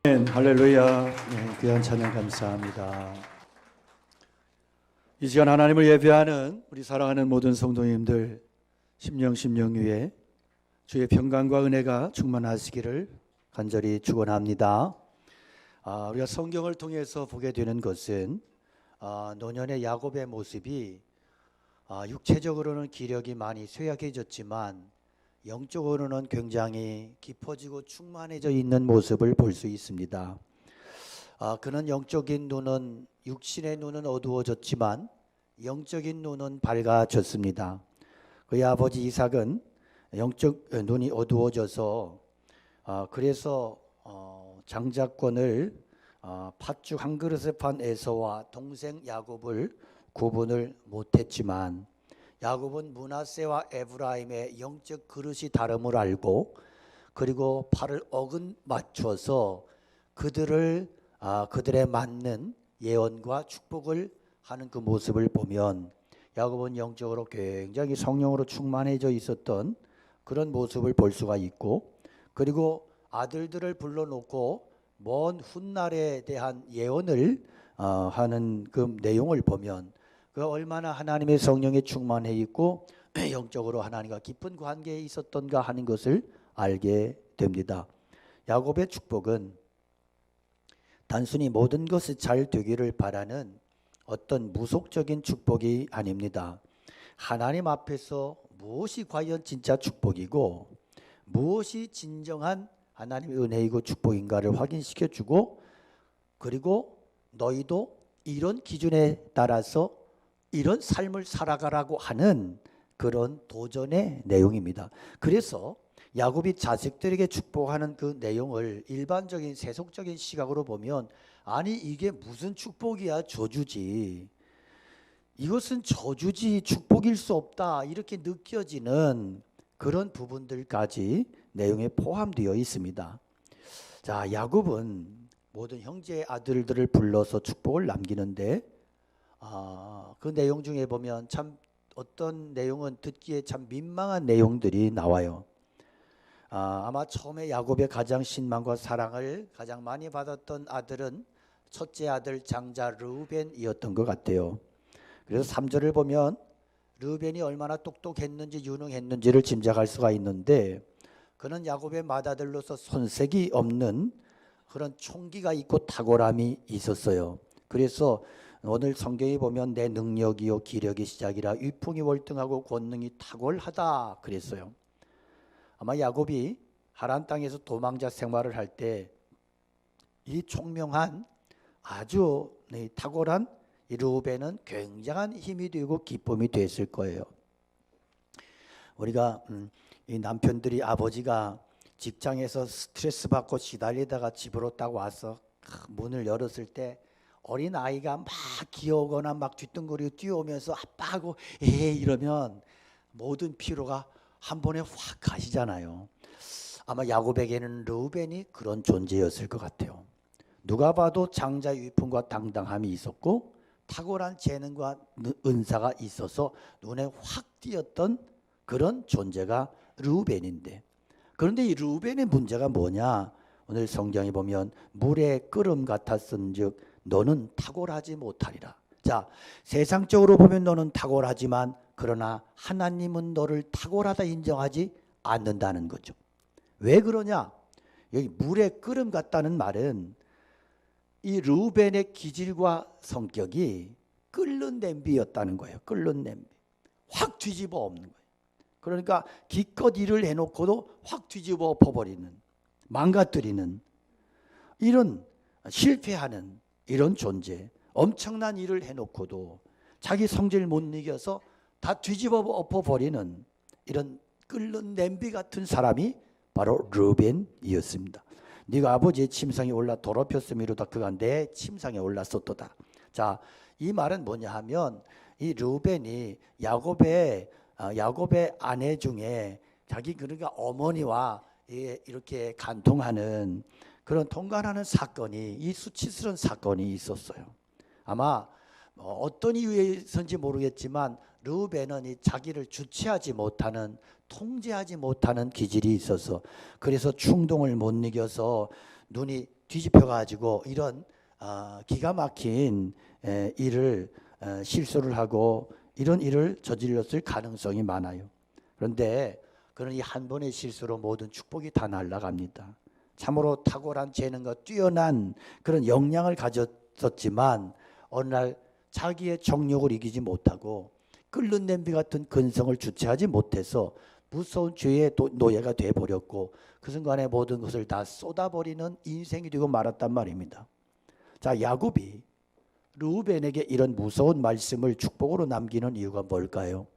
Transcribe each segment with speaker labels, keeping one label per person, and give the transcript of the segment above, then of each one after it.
Speaker 1: 할렐루야. 귀한 찬양 감사합니다. 이 시간 하나님을 예배하는 우리 사랑하는 모든 성도님들 심령 위에 주의 평강과 은혜가 충만하시기를 간절히 축원합니다. 우리가 성경을 통해서 보게 되는 것은 노년의 야곱의 모습이 육체적으로는 기력이 많이 쇠약해졌지만 영적으로는 굉장히 깊어지고 충만해져 있는 모습을 볼 수 있습니다. 그는 영적인 눈은, 육신의 눈은 어두워졌지만 영적인 눈은 밝아졌습니다. 그의 아버지 이삭은 영적 눈이 어두워져서 그래서 장자권을 팥죽 한 그릇에 판 에서와 동생 야곱을 구분을 못했지만 야곱은 므낫세와 에브라임의 영적 그릇이 다름을 알고 그리고 팔을 어긋 맞춰서 그들의 맞는 예언과 축복을 하는 그 모습을 보면 야곱은 영적으로 굉장히 성령으로 충만해져 있었던 그런 모습을 볼 수가 있고, 그리고 아들들을 불러놓고 먼 훗날에 대한 예언을 하는 그 내용을 보면 그 얼마나 하나님의 성령에 충만해 있고 영적으로 하나님과 깊은 관계에 있었던가 하는 것을 알게 됩니다. 야곱의 축복은 단순히 모든 것이 잘 되기를 바라는 어떤 무속적인 축복이 아닙니다. 하나님 앞에서 무엇이 과연 진짜 축복이고 무엇이 진정한 하나님의 은혜이고 축복인가를 확인시켜주고, 그리고 너희도 이런 기준에 따라서 이런 삶을 살아가라고 하는 그런 도전의 내용입니다. 그래서 야곱이 자식들에게 축복하는 그 내용을 일반적인 세속적인 시각으로 보면 아니 이게 무슨 축복이야, 저주지, 이것은 저주지 축복일 수 없다 이렇게 느껴지는 그런 부분들까지 내용에 포함되어 있습니다. 자, 야곱은 모든 형제 아들들을 불러서 축복을 남기는데 그 내용 중에 보면 참 어떤 내용은 듣기에 참 민망한 내용들이 나와요. 아마 처음에 야곱의 가장 신망과 사랑을 가장 많이 받았던 아들은 첫째 아들 장자 르우벤이었던 것 같아요. 그래서 3절을 보면 르우벤이 얼마나 똑똑했는지 유능했는지를 짐작할 수가 있는데 그는 야곱의 맏아들로서 손색이 없는 그런 총기가 있고 탁월함이 있었어요. 그래서 오늘 성경에 보면 내 능력이요 기력이 시작이라 위풍이 월등하고 권능이 탁월하다 그랬어요. 아마 야곱이 하란 땅에서 도망자 생활을 할 때 이 총명한 아주 탁월한 이 르우벤은 굉장한 힘이 되고 기쁨이 됐을 거예요. 우리가 이 남편들이 아버지가 직장에서 스트레스 받고 시달리다가 집으로 딱 와서 문을 열었을 때 어린 아이가 막 귀여우거나 막 뒷등거리고 뛰어오면서 아빠하고 이러면 모든 피로가 한 번에 확 가시잖아요. 아마 야곱에게는 르우벤이 그런 존재였을 것 같아요. 누가 봐도 장자의 위품과 당당함이 있었고 탁월한 재능과 은사가 있어서 눈에 확 띄었던 그런 존재가 르우벤인데, 그런데 이 르우벤의 문제가 뭐냐? 오늘 성경에 보면 물의 끓음 같았은즉 너는 탁월하지 못하리라. 자, 세상적으로 보면 너는 탁월하지만 그러나 하나님은 너를 탁월하다 인정하지 않는다는 거죠. 왜 그러냐? 여기 물의 끓음 같다는 말은 이 르우벤의 기질과 성격이 끓는 냄비였다는 거예요. 끓는 냄비. 확 뒤집어 엎는 거예요. 그러니까 기껏 일을 해놓고도 확 뒤집어 엎어버리는, 망가뜨리는, 이런 실패하는 이런 존재. 엄청난 일을 해놓고도 자기 성질 못 이겨서 다 뒤집어 엎어버리는 이런 끓는 냄비 같은 사람이 바로 르우벤이었습니다. 네가 아버지의 침상에 올라 더럽혔음이로다 그가 내 침상에 올랐었도다. 자, 이 말은 뭐냐 하면 이 르우벤이 야곱의 아내 중에 자기 그러니까 어머니와 이렇게 간통하는 그런 통관하는 사건이, 이 수치스러운 사건이 있었어요. 아마 어떤 이유에서인지 모르겠지만 르우벤은 이 자기를 주체하지 못하는, 통제하지 못하는 기질이 있어서 그래서 충동을 못 이겨서 눈이 뒤집혀 가지고 이런 기가 막힌 일을 실수를 하고 이런 일을 저질렀을 가능성이 많아요. 그런데 그는 이 한 번의 실수로 모든 축복이 다 날아갑니다. 참으로 탁월한 재능과 뛰어난 그런 역량을 가졌었지만 어느 날 자기의 정욕을 이기지 못하고 끓는 냄비 같은 근성을 주체하지 못해서 무서운 죄의 노예가 되어버렸고 그 순간에 모든 것을 다 쏟아버리는 인생이 되고 말았단 말입니다. 자, 야곱이 르우벤에게 이런 무서운 말씀을 축복으로 남기는 이유가 뭘까요?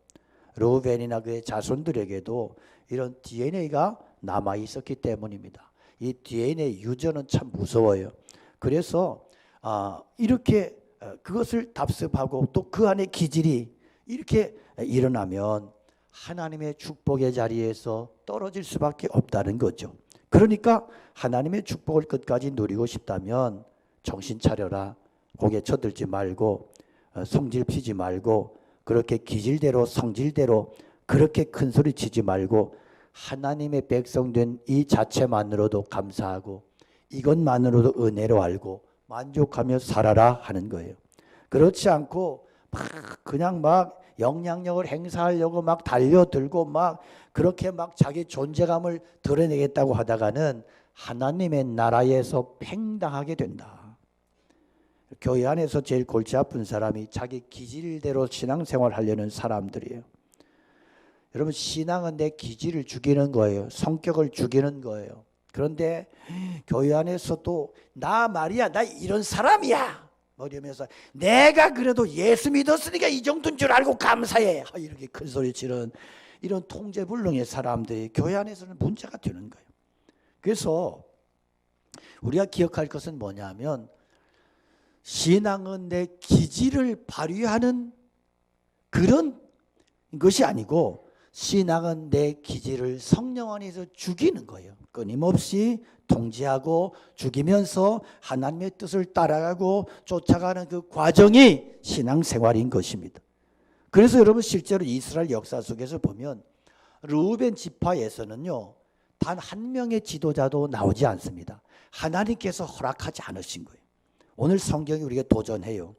Speaker 1: 르우벤이나 그의 자손들에게도 이런 DNA가 남아 있었기 때문입니다. 이 DNA 유전은 참 무서워요. 그래서 이렇게 그것을 답습하고 또 그 안에 기질이 이렇게 일어나면 하나님의 축복의 자리에서 떨어질 수밖에 없다는 거죠. 그러니까 하나님의 축복을 끝까지 누리고 싶다면 정신 차려라. 고개 쳐들지 말고 성질 피지 말고 그렇게 기질대로 성질대로 그렇게 큰 소리 치지 말고 하나님의 백성된 이 자체만으로도 감사하고 이것만으로도 은혜로 알고 만족하며 살아라 하는 거예요. 그렇지 않고 그냥 막 영향력을 행사하려고 막 달려들고 막 그렇게 막 자기 존재감을 드러내겠다고 하다가는 하나님의 나라에서 팽당하게 된다. 교회 안에서 제일 골치 아픈 사람이 자기 기질대로 신앙생활 하려는 사람들이에요. 여러분, 신앙은 내 기질을 죽이는 거예요. 성격을 죽이는 거예요. 그런데 교회 안에서도 나 말이야, 나 이런 사람이야 이러면서 내가 그래도 예수 믿었으니까 이 정도인 줄 알고 감사해 이렇게 큰 소리 치는 이런 통제불능의 사람들이 교회 안에서는 문제가 되는 거예요. 그래서 우리가 기억할 것은 뭐냐면 신앙은 내 기질을 발휘하는 그런 것이 아니고 신앙은 내 기질을 성령 안에서 죽이는 거예요. 끊임없이 통제하고 죽이면서 하나님의 뜻을 따라가고 쫓아가는 그 과정이 신앙생활인 것입니다. 그래서 여러분 실제로 이스라엘 역사 속에서 보면 르우벤 지파에서는요 단 한 명의 지도자도 나오지 않습니다. 하나님께서 허락하지 않으신 거예요. 오늘 성경이 우리에게 도전해요.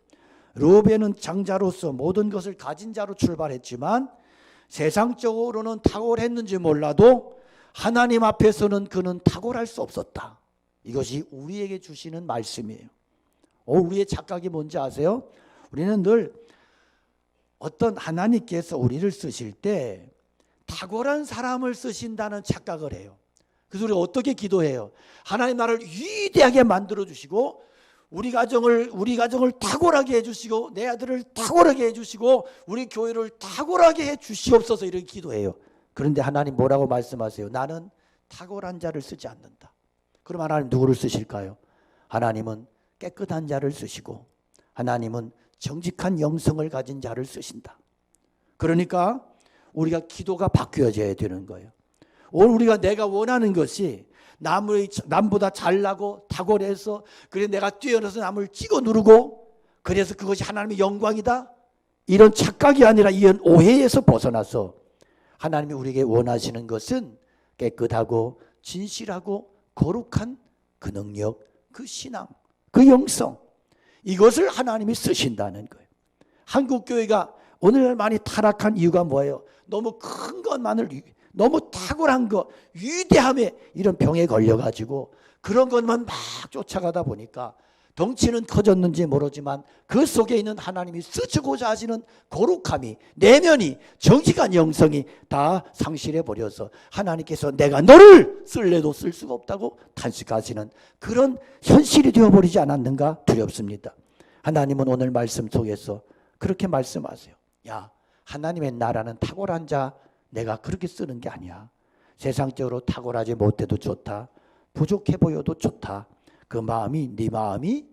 Speaker 1: 르우벤은 장자로서 모든 것을 가진 자로 출발했지만 세상적으로는 탁월했는지 몰라도 하나님 앞에서는 그는 탁월할 수 없었다. 이것이 우리에게 주시는 말씀이에요. 우리의 착각이 뭔지 아세요? 우리는 늘 어떤 하나님께서 우리를 쓰실 때 탁월한 사람을 쓰신다는 착각을 해요. 그래서 우리가 어떻게 기도해요? 하나님 나를 위대하게 만들어 주시고 우리 가정을 탁월하게 해주시고 내 아들을 탁월하게 해주시고 우리 교회를 탁월하게 해주시옵소서 이렇게 기도해요. 그런데 하나님 뭐라고 말씀하세요? 나는 탁월한 자를 쓰지 않는다. 그럼 하나님 누구를 쓰실까요? 하나님은 깨끗한 자를 쓰시고 하나님은 정직한 영성을 가진 자를 쓰신다. 그러니까 우리가 기도가 바뀌어져야 되는 거예요. 오늘 우리가 내가 원하는 것이 남보다 잘나고 탁월해서 그래 내가 뛰어나서 남을 찍어 누르고 그래서 그것이 하나님의 영광이다. 이런 착각이 아니라 이런 오해에서 벗어나서 하나님이 우리에게 원하시는 것은 깨끗하고 진실하고 거룩한 그 능력, 그 신앙, 그 영성 이것을 하나님이 쓰신다는 거예요. 한국교회가 오늘날 많이 타락한 이유가 뭐예요? 너무 큰 것만을 너무 탁월한 것, 위대함에 이런 병에 걸려가지고 그런 것만 막 쫓아가다 보니까 덩치는 커졌는지 모르지만 그 속에 있는 하나님이 쓰시고자 하시는 거룩함이 내면이 정직한 영성이 다 상실해버려서 하나님께서 내가 너를 쓸래도 쓸 수가 없다고 탄식하시는 그런 현실이 되어버리지 않았는가 두렵습니다. 하나님은 오늘 말씀 속에서 그렇게 말씀하세요. 야, 하나님의 나라는 탁월한 자 내가 그렇게 쓰는 게 아니야. 세상적으로 탁월하지 못해도 좋다. 부족해 보여도 좋다. 그 마음이 네 마음이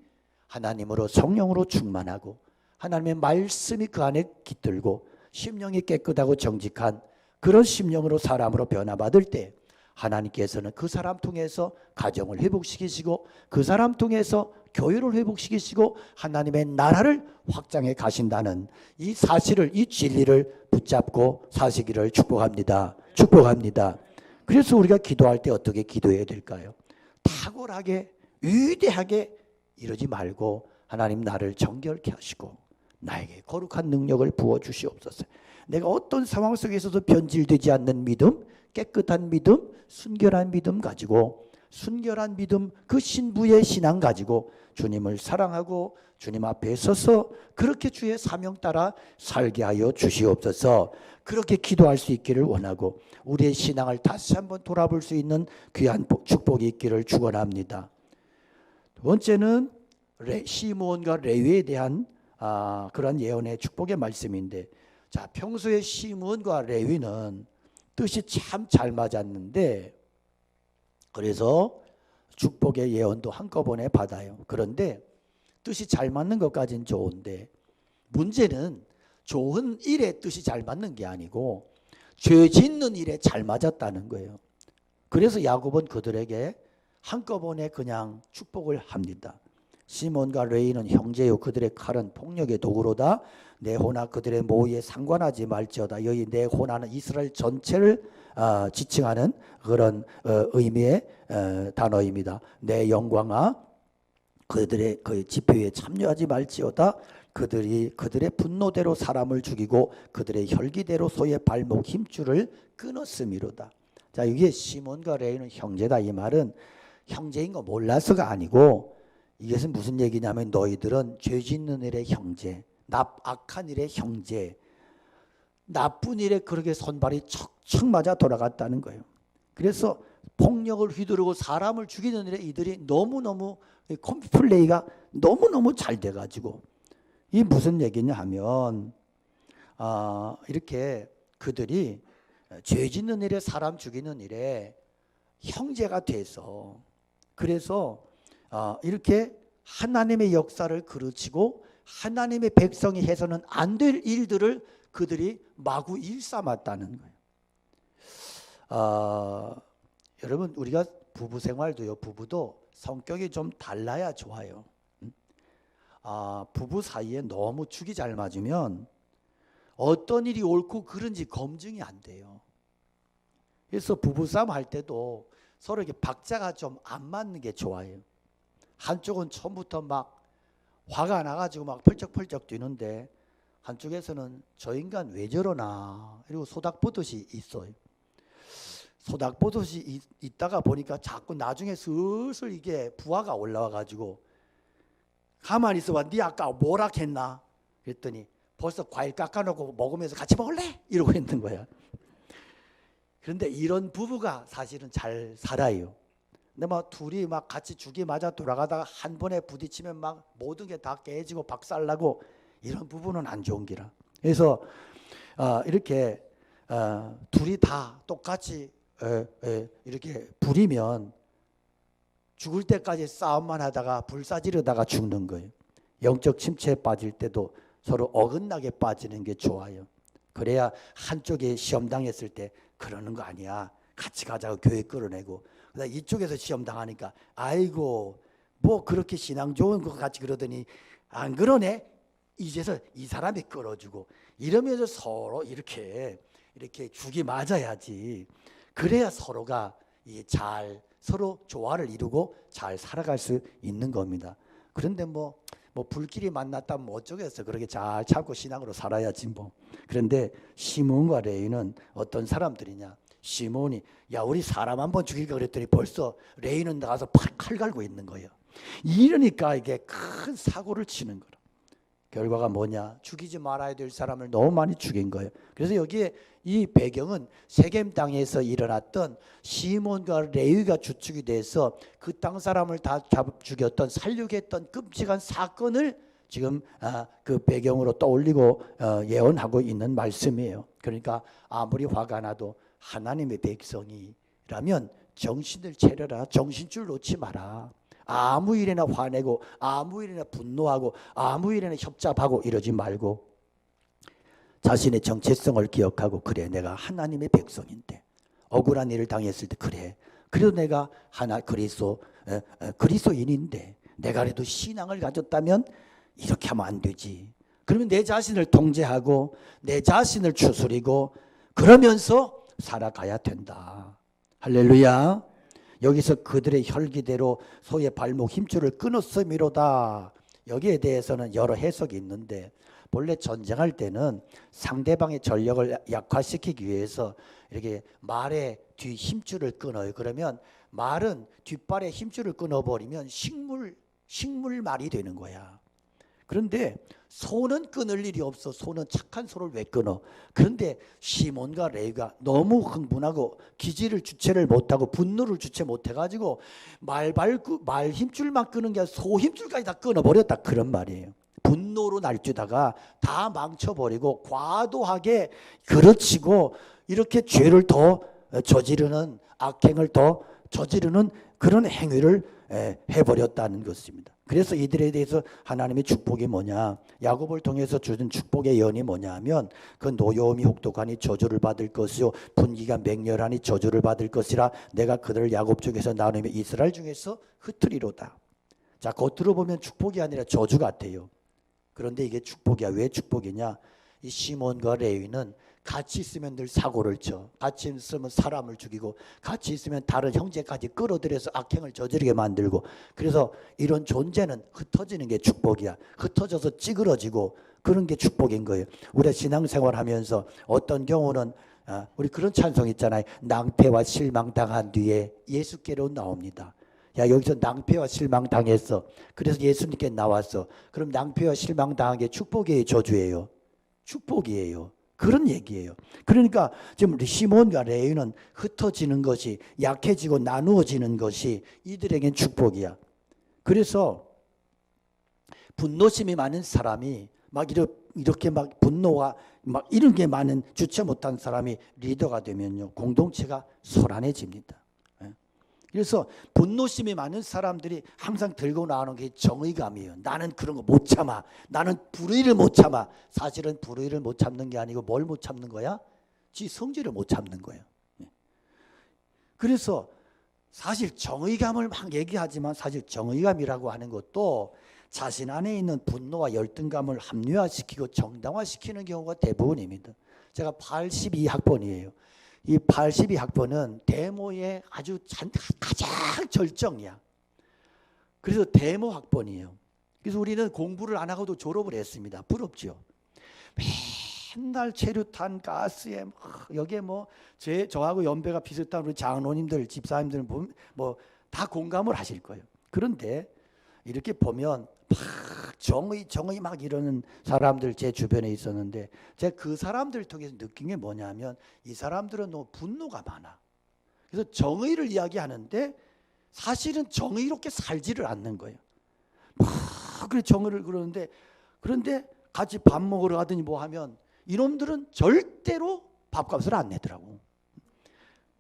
Speaker 1: 하나님으로 성령으로 충만하고 하나님의 말씀이 그 안에 깃들고 심령이 깨끗하고 정직한 그런 심령으로 사람으로 변화받을 때 하나님께서는 그 사람 통해서 가정을 회복시키시고 그 사람 통해서 교회를 회복시키시고 하나님의 나라를 확장해 가신다는 이 사실을 이 진리를 붙잡고 사시기를 축복합니다. 축복합니다. 그래서 우리가 기도할 때 어떻게 기도해야 될까요? 탁월하게 위대하게 이러지 말고 하나님 나를 정결케 하시고 나에게 거룩한 능력을 부어주시옵소서. 내가 어떤 상황 속에서도 변질되지 않는 믿음, 깨끗한 믿음, 순결한 믿음 가지고, 순결한 믿음, 그 신부의 신앙 가지고 주님을 사랑하고 주님 앞에 서서 그렇게 주의 사명 따라 살게 하여 주시옵소서. 그렇게 기도할 수 있기를 원하고 우리의 신앙을 다시 한번 돌아볼 수 있는 귀한 축복이 있기를 축원합니다. 두 번째는 시므온과 레위에 대한 그런 예언의 축복의 말씀인데, 자, 평소에 시므온과 레위는 뜻이 참 잘 맞았는데 그래서 축복의 예언도 한꺼번에 받아요. 그런데 뜻이 잘 맞는 것까지는 좋은데 문제는 좋은 일에 뜻이 잘 맞는 게 아니고 죄 짓는 일에 잘 맞았다는 거예요. 그래서 야곱은 그들에게 한꺼번에 그냥 축복을 합니다. 시몬과 레위는 형제요, 그들의 칼은 폭력의 도구로다. 내 호나 그들의 모의에 상관하지 말지어다. 여기 내 호나는 이스라엘 전체를 지칭하는 그런 의미의 단어입니다. 내 영광아 그들의 그 집회에 참여하지 말지어다. 그들이 그들의 분노대로 사람을 죽이고 그들의 혈기대로 소의 발목 힘줄을 끊었음이로다. 자, 이게 시몬과 레위는 형제다. 이 말은 형제인 거 몰라서가 아니고 이것은 무슨 얘기냐면 너희들은 죄 짓는 일의 형제, 악한 일의 형제, 나쁜 일에 그렇게 손발이 척척 맞아 돌아갔다는 거예요. 그래서 폭력을 휘두르고 사람을 죽이는 일에 이들이 너무너무 컴플레이가 너무너무 잘 돼가지고, 이 무슨 얘기냐 하면 이렇게 그들이 죄 짓는 일에 사람 죽이는 일에 형제가 돼서, 그래서 이렇게 하나님의 역사를 그르치고 하나님의 백성이 해서는 안 될 일들을 그들이 마구 일삼았다는 거예요. 여러분, 우리가 부부 생활도요, 부부도 성격이 좀 달라야 좋아요. 부부 사이에 너무 축이 잘 맞으면 어떤 일이 옳고 그른지 검증이 안 돼요. 그래서 부부싸움 할 때도 서로 이렇게 박자가 좀 안 맞는 게 좋아요. 한쪽은 처음부터 막 화가 나가지고 막 펄쩍펄쩍 뛰는데 한쪽에서는 저 인간 왜 저러나 그리고 소닥보듯이 있어요. 소닥보듯이 있다가 보니까 자꾸 나중에 슬슬 이게 부하가 올라와 가지고 가만히 있어봐, 네 아까 뭐라 했나 그랬더니 벌써 과일 깎아놓고 먹으면서 같이 먹을래? 이러고 있는 거야. 그런데 이런 부부가 사실은 잘 살아요. 근데 막 둘이 막 같이 죽이 맞아 돌아가다가 한 번에 부딪히면 막 모든 게 다 깨지고 박살나고, 이런 부부는 안 좋은 기라. 그래서 이렇게 둘이 다 똑같이 이렇게 부리면 죽을 때까지 싸움만 하다가 불사지르다가 죽는 거예요. 영적 침체에 빠질 때도 서로 어긋나게 빠지는 게 좋아요. 그래야 한쪽에 시험 당했을 때 그러는 거 아니야, 같이 가자고 교회 끌어내고, 이쪽에서 시험 당하니까 아이고 뭐 그렇게 신앙 좋은 것 같이 그러더니 안 그러네, 이제서 이 사람이 끌어주고, 이러면서 서로 이렇게 죽이 맞아야지. 그래야 서로가 잘 서로 조화를 이루고 잘 살아갈 수 있는 겁니다. 그런데 뭐 불길이 만났다면 뭐 어쩌겠어, 그렇게 잘 참고 신앙으로 살아야지 뭐. 그런데 시몬과 레위는 어떤 사람들이냐, 시몬이 야 우리 사람 한번 죽일까 그랬더니 벌써 레위는 나가서 칼 갈고 있는 거예요. 이러니까 이게 큰 사고를 치는 거라. 결과가 뭐냐, 죽이지 말아야 될 사람을 너무 많이 죽인 거예요. 그래서 여기에 이 배경은 세겜 땅에서 일어났던 시몬과 레위가 주축이 돼서 그 땅 사람을 다 죽였던, 살육했던 끔찍한 사건을 지금 그 배경으로 떠올리고 예언하고 있는 말씀이에요. 그러니까 아무리 화가 나도 하나님의 백성이라면 정신을 차려라, 정신줄 놓지 마라. 아무 일에나 화내고 아무 일에나 분노하고 아무 일에나 협잡하고 이러지 말고 자신의 정체성을 기억하고, 그래 내가 하나님의 백성인데 억울한 일을 당했을 때 그래 그래도 내가 그리스도인인데 내가 그래도 신앙을 가졌다면 이렇게 하면 안 되지. 그러면 내 자신을 통제하고 내 자신을 추스리고 그러면서 살아가야 된다. 할렐루야. 여기서 그들의 혈기대로 소의 발목 힘줄을 끊었음이로다. 여기에 대해서는 여러 해석이 있는데 본래 전쟁할 때는 상대방의 전력을 약화시키기 위해서 이렇게 말의 뒤 힘줄을 끊어요. 그러면 말은 뒷발의 힘줄을 끊어버리면 식물말이 되는 거야. 그런데 소는 끊을 일이 없어. 소는 착한 소를 왜 끊어? 그런데 시몬과 레위가 너무 흥분하고 기지를 주체를 못하고 분노를 주체 못해가지고 말 힘줄만 끄는 게 아니라 소 힘줄까지 다 끊어버렸다, 그런 말이에요. 분노로 날뛰다가 다 망쳐버리고 과도하게 그르치고 이렇게 죄를 더 저지르는, 악행을 더 저지르는 그런 행위를 해버렸다는 것입니다. 그래서 이들에 대해서 하나님의 축복이 뭐냐, 야곱을 통해서 주는 축복의 예언이 뭐냐 하면 그 노여움이 혹독하니 저주를 받을 것이요 분기가 맹렬하니 저주를 받을 것이라 내가 그들을 야곱 중에서 나누며 이스라엘 중에서 흩으리로다. 자, 겉으로 보면 축복이 아니라 저주 같아요. 그런데 이게 축복이야. 왜 축복이냐? 이 시몬과 레위는 같이 있으면 늘 사고를 쳐. 같이 있으면 사람을 죽이고, 같이 있으면 다른 형제까지 끌어들여서 악행을 저지르게 만들고, 그래서 이런 존재는 흩어지는 게 축복이야. 흩어져서 찌그러지고 그런 게 축복인 거예요. 우리가 신앙생활 하면서 어떤 경우는 우리 그런 찬송 있잖아요. 낭패와 실망당한 뒤에 예수께로 나옵니다. 야, 여기서 낭패와 실망당했어. 그래서 예수님께 나왔어. 그럼 낭패와 실망당한 게 축복이에요, 저주예요? 축복이에요. 그런 얘기예요. 그러니까 지금 시몬과 레위는 흩어지는 것이, 약해지고 나누어지는 것이 이들에겐 축복이야. 그래서 분노심이 많은 사람이 막 이렇게 막 분노가 막 이런 게 많은, 주체 못한 사람이 리더가 되면요, 공동체가 소란해집니다. 그래서 분노심이 많은 사람들이 항상 들고 나오는 게 정의감이에요. 나는 그런 거 못 참아. 나는 불의를 못 참아. 사실은 불의를 못 참는 게 아니고 뭘 못 참는 거야? 지 성질을 못 참는 거예요. 그래서 사실 정의감을 막 얘기하지만 사실 정의감이라고 하는 것도 자신 안에 있는 분노와 열등감을 합리화시키고 정당화시키는 경우가 대부분입니다. 제가 82학번이에요. 이 82학번은 데모의 아주 가장 절정이야. 그래서 데모 학번이에요. 그래서 우리는 공부를 안 하고도 졸업을 했습니다. 부럽죠? 맨날 체류탄 가스에 여기에 저하고 연배가 비슷한 우리 장로님들, 집사님들 보면 다 공감을 하실 거예요. 그런데 이렇게 보면 막 정의 막 이러는 사람들 제 주변에 있었는데 제가 그 사람들 통해서 느낀 게 뭐냐면 이 사람들은 너무 분노가 많아. 그래서 정의를 이야기하는데 사실은 정의롭게 살지를 않는 거예요. 막 그래 정의를 그러는데, 그런데 같이 밥 먹으러 가더니 뭐 하면 이놈들은 절대로 밥값을 안 내더라고.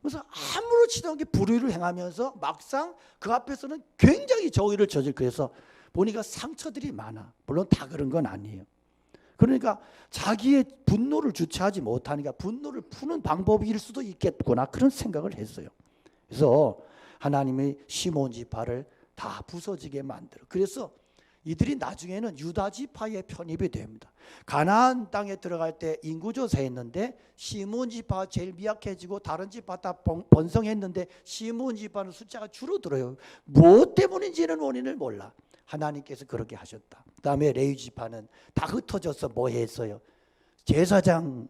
Speaker 1: 그래서 아무렇지도 않게 불의를 행하면서 막상 그 앞에서는 굉장히 정의를 저질. 그래서 보니까 상처들이 많아. 물론 다 그런 건 아니에요. 그러니까 자기의 분노를 주체하지 못하니까 분노를 푸는 방법일 수도 있겠구나, 그런 생각을 했어요. 그래서 하나님의 시몬 지파를 다 부서지게 만들어. 그래서 이들이 나중에는 유다 지파에 편입이 됩니다. 가나안 땅에 들어갈 때 인구조사했는데 시몬 지파가 제일 미약해지고 다른 지파 다 번성했는데 시몬 지파는 숫자가 줄어들어요. 무엇 때문인지는 원인을 몰라. 하나님께서 그렇게 하셨다. 그다음에 레위 지파는 다 흩어져서 뭐 했어요? 제사장이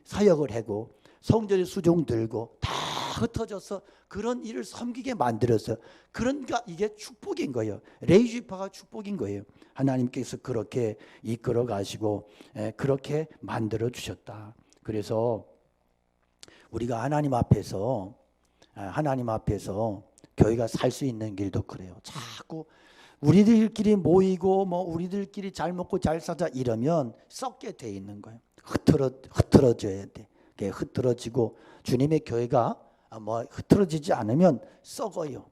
Speaker 1: 사역을 하고 성전의 수종 들고 다 흩어져서 그런 일을 섬기게 만들어서, 그러니까 이게 축복인 거예요. 레위 지파가 축복인 거예요. 하나님께서 그렇게 이끌어 가시고 그렇게 만들어 주셨다. 그래서 우리가 하나님 앞에서 교회가 살 수 있는 길도 그래요. 자꾸 우리들끼리 모이고 우리들끼리 잘 먹고 잘 사자 이러면 썩게 돼 있는 거예요. 흐트러져야 돼. 흐트러지고 주님의 교회가 흐트러지지 않으면 썩어요.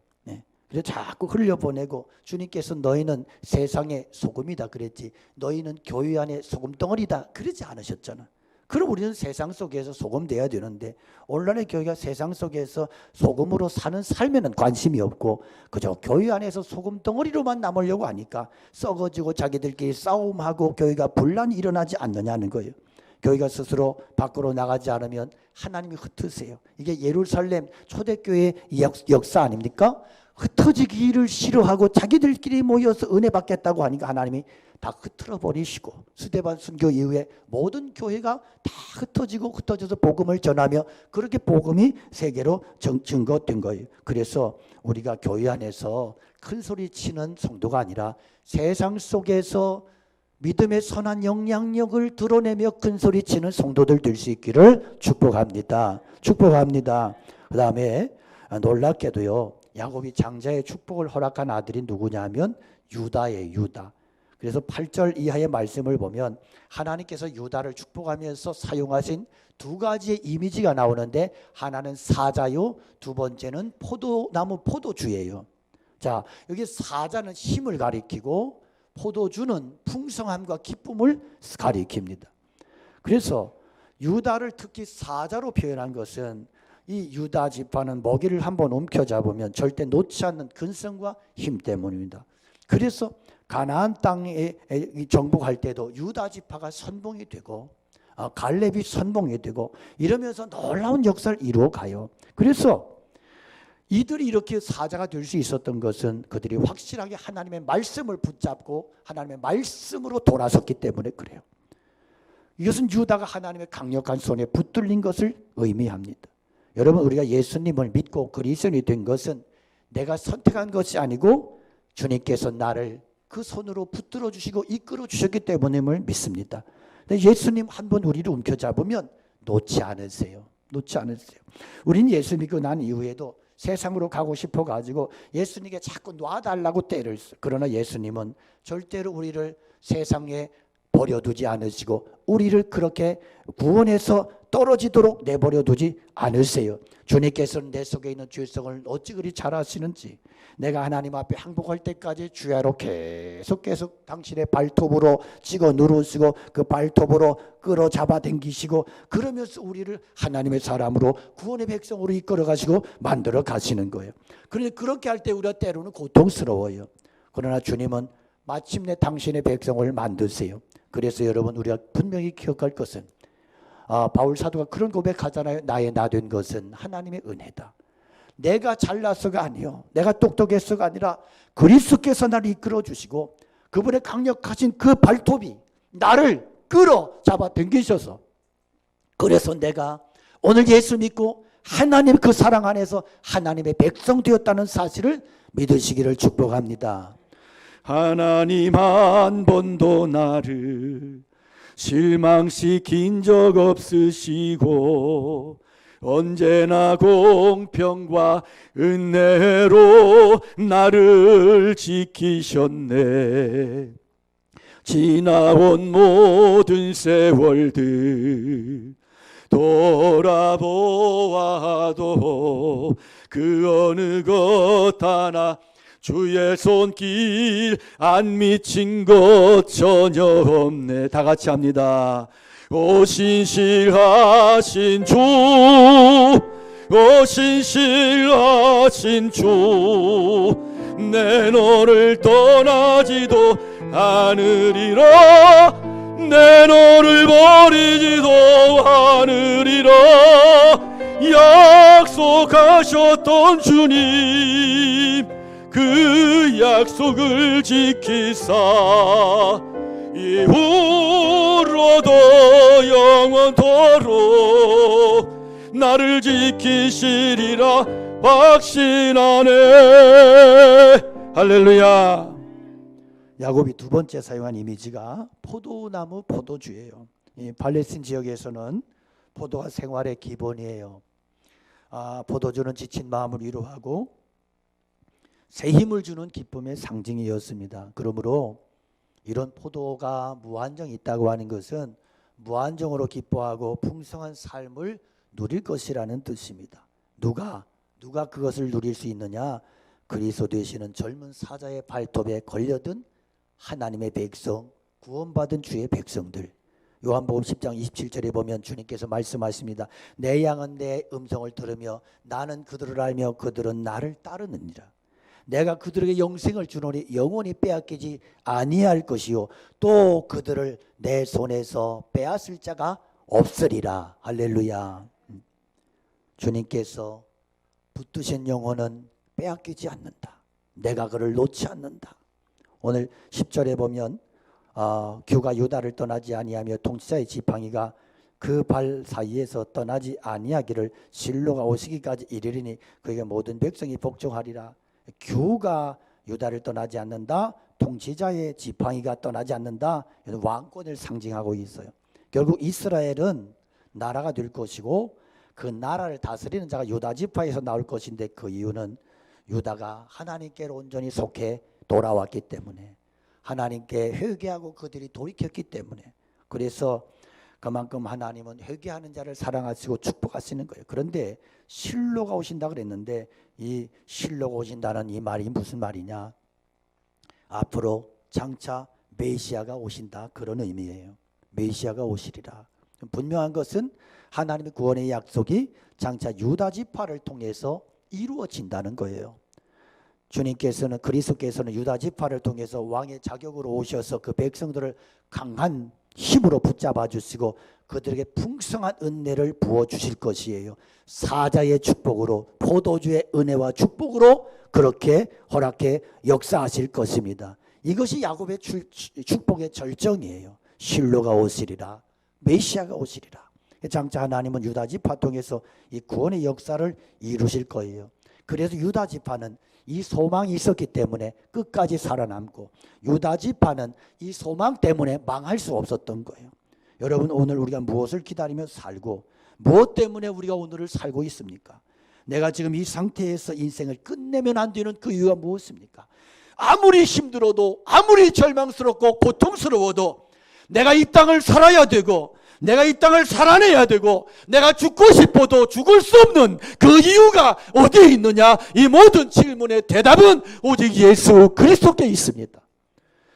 Speaker 1: 그래서 자꾸 흘려보내고, 주님께서 너희는 세상의 소금이다 그랬지, 너희는 교회 안에 소금덩어리다 그러지 않으셨잖아. 그럼 우리는 세상 속에서 소금 돼야 되는데 오늘날의 교회가 세상 속에서 소금으로 사는 삶에는 관심이 없고 그저 교회 안에서 소금 덩어리로만 남으려고 하니까 썩어지고 자기들끼리 싸움하고 교회가 분란이 일어나지 않느냐는 거예요. 교회가 스스로 밖으로 나가지 않으면 하나님이 흩으세요. 이게 예루살렘 초대교회의 역사 아닙니까? 흩어지기를 싫어하고 자기들끼리 모여서 은혜 받겠다고 하니까 하나님이 다 흩어져 버리시고, 스데반 순교 이후에 모든 교회가 다 흩어져서 복음을 전하며 그렇게 복음이 세계로 증거된 거예요. 그래서 우리가 교회 안에서 큰 소리 치는 성도가 아니라 세상 속에서 믿음의 선한 영향력을 드러내며 큰 소리 치는 성도들 될 수 있기를 축복합니다. 축복합니다. 그 다음에 놀랍게도요, 야곱이 장자의 축복을 허락한 아들이 누구냐면 유다예요. 유다. 그래서 8절 이하의 말씀을 보면 하나님께서 유다를 축복하면서 사용하신 두 가지의 이미지가 나오는데, 하나는 사자요, 두 번째는 포도나무 포도주예요. 자, 여기 사자는 힘을 가리키고 포도주는 풍성함과 기쁨을 가리킵니다. 그래서 유다를 특히 사자로 표현한 것은 이 유다 지파는 먹이를 한번 움켜잡으면 절대 놓지 않는 근성과 힘 때문입니다. 그래서 가나안 땅에 정복할 때도 유다 지파가 선봉이 되고 갈렙이 선봉이 되고 이러면서 놀라운 역사를 이루어 가요. 그래서 이들이 이렇게 사자가 될 수 있었던 것은 그들이 확실하게 하나님의 말씀을 붙잡고 하나님의 말씀으로 돌아섰기 때문에 그래요. 이것은 유다가 하나님의 강력한 손에 붙들린 것을 의미합니다. 여러분, 우리가 예수님을 믿고 그리스도인이 된 것은 내가 선택한 것이 아니고 주님께서 나를 그 손으로 붙들어 주시고 이끌어 주셨기 때문임을 믿습니다. 근데 예수님 한 번 우리를 움켜잡으면 놓지 않으세요. 놓지 않으세요. 우린 예수 믿고 난 이후에도 세상으로 가고 싶어 가지고 예수님께 자꾸 놔달라고 때를 써요. 그러나 예수님은 절대로 우리를 세상에 버려두지 않으시고 우리를 그렇게 구원해서 떨어지도록 내버려 두지 않으세요. 주님께서는 내 속에 있는 죄성을 어찌 그리 잘 아시는지, 내가 하나님 앞에 항복할 때까지 주야로 계속 당신의 발톱으로 찍어 누르시고 그 발톱으로 끌어 잡아 당기시고 그러면서 우리를 하나님의 사람으로 구원의 백성으로 이끌어 가시고 만들어 가시는 거예요. 그런데 그렇게 할 때 우리가 때로는 고통스러워요. 그러나 주님은 마침내 당신의 백성을 만드세요. 그래서 여러분, 우리가 분명히 기억할 것은 바울 사도가 그런 고백하잖아요. 나의 나 된 것은 하나님의 은혜다. 내가 잘나서가 아니요, 내가 똑똑해서가 아니라 그리스도께서 나를 이끌어 주시고 그분의 강력하신 그 발톱이 나를 끌어 잡아 당기셔서, 그래서 내가 오늘 예수 믿고 하나님 그 사랑 안에서 하나님의 백성 되었다는 사실을 믿으시기를 축복합니다.
Speaker 2: 하나님 한 번도 나를 실망시킨 적 없으시고 언제나 공평과 은혜로 나를 지키셨네. 지나온 모든 세월들 돌아보아도 그 어느 것 하나 주의 손길 안 미친 것 전혀 없네. 다 같이 합니다. 오 신실하신 주, 오 신실하신 주, 내 너를 떠나지도 않으리라, 내 너를 버리지도 않으리라. 약속하셨던 주님, 그 약속을 지키사 이후로도 영원토록 나를 지키시리라 확신하네. 할렐루야.
Speaker 1: 야곱이 두 번째 사용한 이미지가 포도나무 포도주예요. 이 팔레스틴 지역에서는 포도가 생활의 기본이에요. 포도주는 지친 마음을 위로하고 새 힘을 주는 기쁨의 상징이었습니다. 그러므로 이런 포도가 무한정 있다고 하는 것은 무한정으로 기뻐하고 풍성한 삶을 누릴 것이라는 뜻입니다. 누가 그것을 누릴 수 있느냐? 그리스도 되시는 젊은 사자의 발톱에 걸려든 하나님의 백성, 구원받은 주의 백성들. 요한복음 10장 27절에 보면 주님께서 말씀하십니다. 내 양은 내 음성을 들으며 나는 그들을 알며 그들은 나를 따르느니라. 내가 그들에게 영생을 주노니 영원히 빼앗기지 아니할 것이요 또 그들을 내 손에서 빼앗을 자가 없으리라. 할렐루야. 주님께서 붙드신 영혼은 빼앗기지 않는다. 내가 그를 놓지 않는다. 오늘 10절에 보면 규가 유다를 떠나지 아니하며 통치자의 지팡이가 그 발 사이에서 떠나지 아니하기를 실로가 오시기까지 이르리니 그에게 모든 백성이 복종하리라. 규가 유다를 떠나지 않는다. 통치자의 지팡이가 떠나지 않는다. 이는 왕권을 상징하고 있어요. 결국 이스라엘은 나라가 될 것이고 그 나라를 다스리는 자가 유다 지파에서 나올 것인데 그 이유는 유다가 하나님께로 온전히 속해 돌아왔기 때문에, 하나님께 회개하고 그들이 돌이켰기 때문에, 그래서 그만큼 하나님은 회개하는 자를 사랑하시고 축복하시는 거예요. 그런데 실로가 오신다 그랬는데 이 실로가 오신다는 이 말이 무슨 말이냐? 앞으로 장차 메시아가 오신다, 그런 의미예요. 메시아가 오시리라. 분명한 것은 하나님의 구원의 약속이 장차 유다 지파를 통해서 이루어진다는 거예요. 주님께서는, 그리스도께서는 유다 지파를 통해서 왕의 자격으로 오셔서 그 백성들을 강한 힘으로 붙잡아 주시고 그들에게 풍성한 은혜를 부어 주실 것이에요. 사자의 축복으로, 포도주의 은혜와 축복으로 그렇게 허락해 역사하실 것입니다. 이것이 야곱의 축복의 절정이에요. 실로가 오시리라, 메시아가 오시리라. 장차 하나님은 유다 지파 통해서 이 구원의 역사를 이루실 거예요. 그래서 유다 지파는 이 소망이 있었기 때문에 끝까지 살아남고, 유다 지파는 이 소망 때문에 망할 수 없었던 거예요. 여러분, 오늘 우리가 무엇을 기다리며 살고 무엇 때문에 우리가 오늘을 살고 있습니까? 내가 지금 이 상태에서 인생을 끝내면 안 되는 그 이유가 무엇입니까? 아무리 힘들어도, 아무리 절망스럽고 고통스러워도 내가 이 땅을 살아야 되고, 내가 이 땅을 살아내야 되고, 내가 죽고 싶어도 죽을 수 없는 그 이유가 어디에 있느냐? 이 모든 질문의 대답은 오직 예수 그리스도께 있습니다.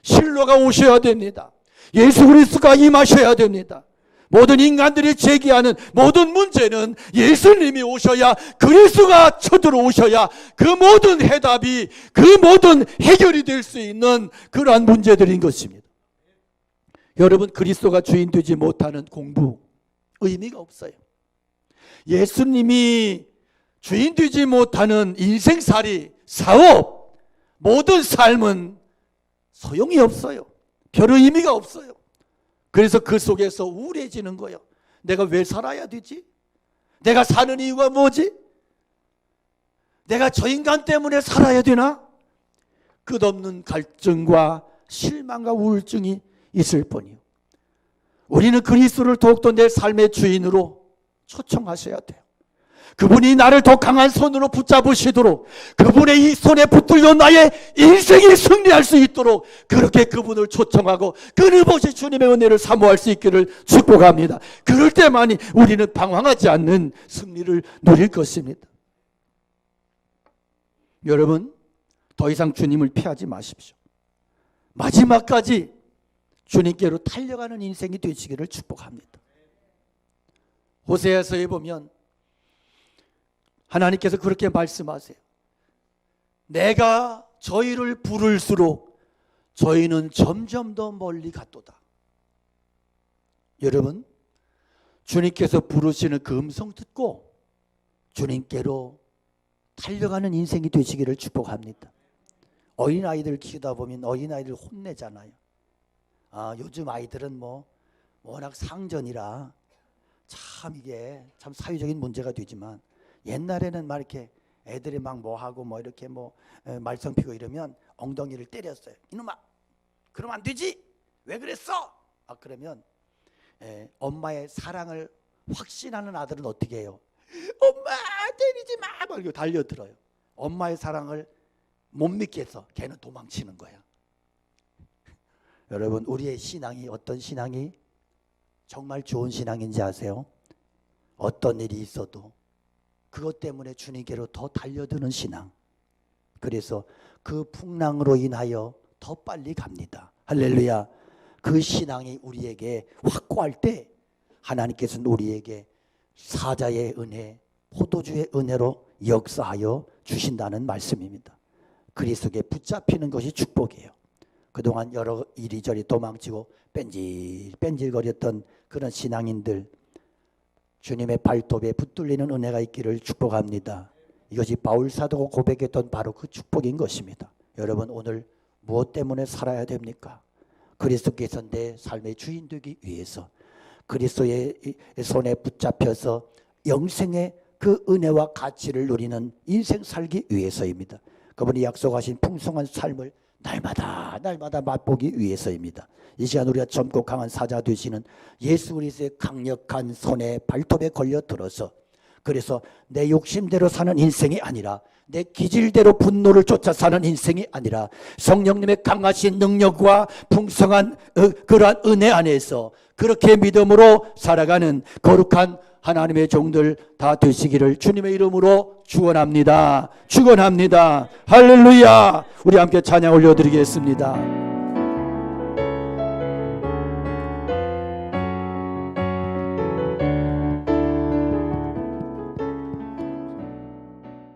Speaker 1: 실로가 오셔야 됩니다. 예수 그리스도가 임하셔야 됩니다. 모든 인간들이 제기하는 모든 문제는 예수님이 오셔야, 그리스도가 쳐들어오셔야 그 모든 해답이, 그 모든 해결이 될 수 있는 그러한 문제들인 것입니다. 여러분, 그리스도가 주인 되지 못하는 공부 의미가 없어요. 예수님이 주인 되지 못하는 인생살이, 사업, 모든 삶은 소용이 없어요. 별 의미가 없어요. 그래서 그 속에서 우울해지는 거예요. 내가 왜 살아야 되지? 내가 사는 이유가 뭐지? 내가 저 인간 때문에 살아야 되나? 끝없는 갈증과 실망과 우울증이 있을 뿐이요. 우리는 그리스도를 더욱더 내 삶의 주인으로 초청하셔야 돼요. 그분이 나를 더 강한 손으로 붙잡으시도록, 그분의 이 손에 붙들려 나의 인생이 승리할 수 있도록 그렇게 그분을 초청하고 끊임없이 주님의 은혜를 사모할 수 있기를 축복합니다. 그럴 때만이 우리는 방황하지 않는 승리를 누릴 것입니다. 여러분, 더 이상 주님을 피하지 마십시오. 마지막까지 주님께로 달려가는 인생이 되시기를 축복합니다. 호세아서에 보면 하나님께서 그렇게 말씀하세요. 내가 저희를 부를수록 저희는 점점 더 멀리 갔도다. 여러분, 주님께서 부르시는 그 음성 듣고 주님께로 달려가는 인생이 되시기를 축복합니다. 어린아이들 키우다 보면 어린아이들 혼내잖아요. 요즘 아이들은 워낙 상전이라 참 이게 참 사회적인 문제가 되지만, 옛날에는 막 이렇게 애들이 막 하고 이렇게 말썽 피고 이러면 엉덩이를 때렸어요. 이놈아, 그러면 안 되지? 왜 그랬어? 그러면 엄마의 사랑을 확신하는 아들은 어떻게 해요? 엄마 때리지 마! 막 이렇게 달려들어요. 엄마의 사랑을 못 믿겠어. 걔는 도망치는 거야. 여러분, 우리의 신앙이 어떤 신앙이 정말 좋은 신앙인지 아세요? 어떤 일이 있어도 그것 때문에 주님께로 더 달려드는 신앙. 그래서 그 풍랑으로 인하여 더 빨리 갑니다. 할렐루야. 그 신앙이 우리에게 확고할 때 하나님께서는 우리에게 사자의 은혜, 포도주의 은혜로 역사하여 주신다는 말씀입니다. 그리스도께 붙잡히는 것이 축복이에요. 그동안 여러 이리저리 도망치고 뺀질뺀질거렸던 그런 신앙인들, 주님의 발톱에 붙들리는 은혜가 있기를 축복합니다. 이것이 바울 사도가 고백했던 바로 그 축복인 것입니다. 여러분, 오늘 무엇 때문에 살아야 됩니까? 그리스도께서 내 삶의 주인 되기 위해서, 그리스도의 손에 붙잡혀서 영생의 그 은혜와 가치를 누리는 인생 살기 위해서입니다. 그분이 약속하신 풍성한 삶을 날마다 맛보기 위해서입니다. 이 시간 우리가 젊고 강한 사자 되시는 예수 그리스도의 강력한 손에 발톱에 걸려 들어서, 그래서 내 욕심대로 사는 인생이 아니라, 내 기질대로 분노를 쫓아 사는 인생이 아니라, 성령님의 강하신 능력과 풍성한 그러한 은혜 안에서 그렇게 믿음으로 살아가는 거룩한 하나님의 종들 다 되시기를 주님의 이름으로 축원합니다. 축원합니다. 할렐루야. 우리 함께 찬양 올려드리겠습니다.